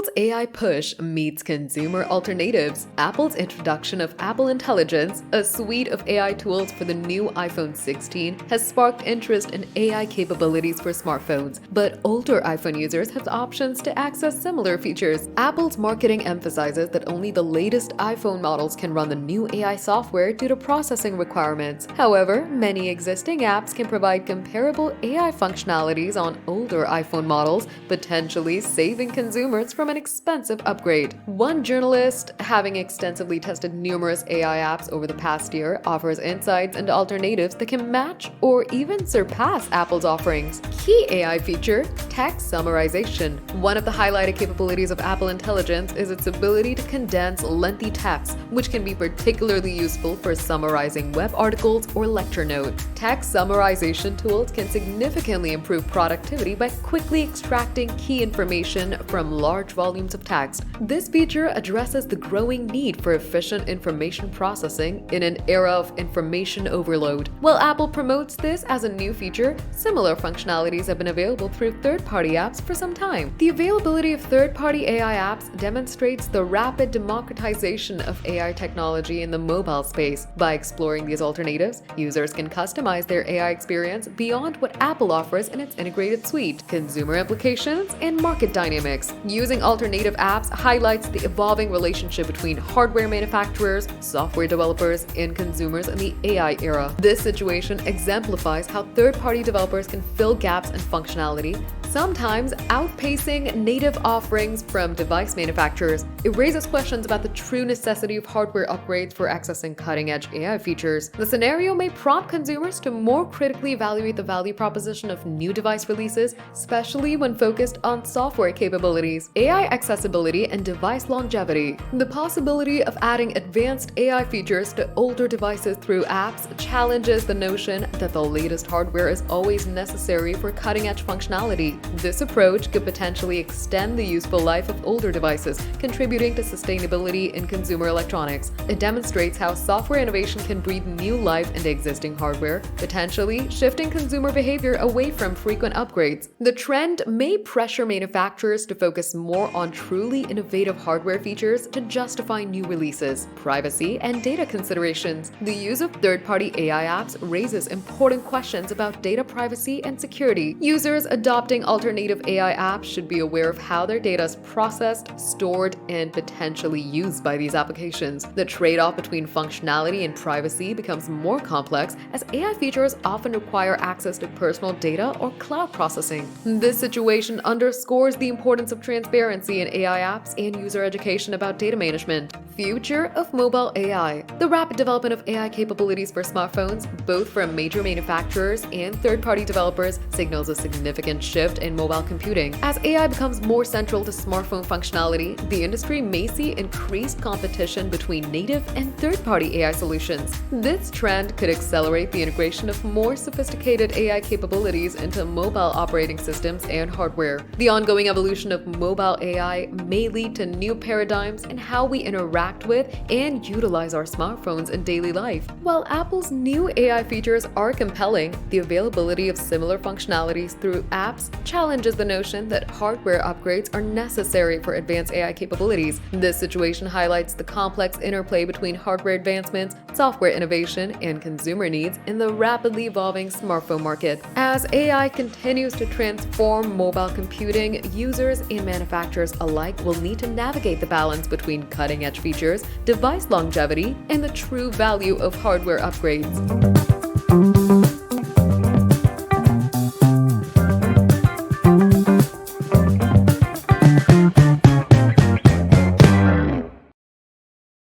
Apple's AI push meets consumer alternatives. Apple's introduction of Apple Intelligence, a suite of AI tools for the new iPhone 16, has sparked interest in AI capabilities for smartphones, but older iPhone users have options to access similar features. Apple's marketing emphasizes that only the latest iPhone models can run the new AI software due to processing requirements. However, many existing apps can provide comparable AI functionalities on older iPhone models, potentially saving consumers from an expensive upgrade. One journalist, having extensively tested numerous AI apps over the past year, offers insights into alternatives that can match or even surpass Apple's offerings. Key AI feature: text summarization. One of the highlighted capabilities of Apple Intelligence is its ability to condense lengthy text, which can be particularly useful for summarizing web articles or lecture notes. Text summarization tools can significantly improve productivity by quickly extracting key information from large volumes of text. This feature addresses the growing need for efficient information processing in an era of information overload. While Apple promotes this as a new feature, similar functionalities have been available through third-party apps for some time. The availability of third-party AI apps demonstrates the rapid democratization of AI technology in the mobile space. By exploring these alternatives, users can customize their AI experience beyond what Apple offers in its integrated suite. Consumer implications and market dynamics. Using alternative apps highlights the evolving relationship between hardware manufacturers, software developers, and consumers in the AI era. This situation exemplifies how third-party developers can fill gaps in functionality, sometimes outpacing native offerings from device manufacturers. It raises questions about the true necessity of hardware upgrades for accessing cutting-edge AI features. The scenario may prompt consumers to more critically evaluate the value proposition of new device releases, especially when focused on software capabilities, AI accessibility, and device longevity. The possibility of adding advanced AI features to older devices through apps challenges the notion that the latest hardware is always necessary for cutting-edge functionality. This approach could potentially extend the useful life of older devices, contributing to sustainability in consumer electronics. It demonstrates how software innovation can breathe new life into existing hardware, potentially shifting consumer behavior away from frequent upgrades. The trend may pressure manufacturers to focus more on truly innovative hardware features to justify new releases. Privacy and data considerations. The use of third-party AI apps raises important questions about data privacy and security. Users adopting alternative AI apps should be aware of how their data is processed, stored, and potentially used by these applications. The trade-off between functionality and privacy becomes more complex as AI features often require access to personal data or cloud processing. This situation underscores the importance of transparency in AI apps and user education about data management. Future of mobile AI. The rapid development of AI capabilities for smartphones, both from major manufacturers and third-party developers, signals a significant shift in mobile computing. As AI becomes more central to smartphone functionality, the industry may see increased competition between native and third-party AI solutions. This trend could accelerate the integration of more sophisticated AI capabilities into mobile operating systems and hardware. The ongoing evolution of mobile AI may lead to new paradigms in how we interact with and utilize our smartphones in daily life. While Apple's new AI features are compelling, the availability of similar functionalities through apps challenges the notion that hardware upgrades are necessary for advanced AI capabilities. This situation highlights the complex interplay between hardware advancements, software innovation, and consumer needs in the rapidly evolving smartphone market. As AI continues to transform mobile computing, users and manufacturers alike will need to navigate the balance between cutting-edge features, device longevity, and the true value of hardware upgrades.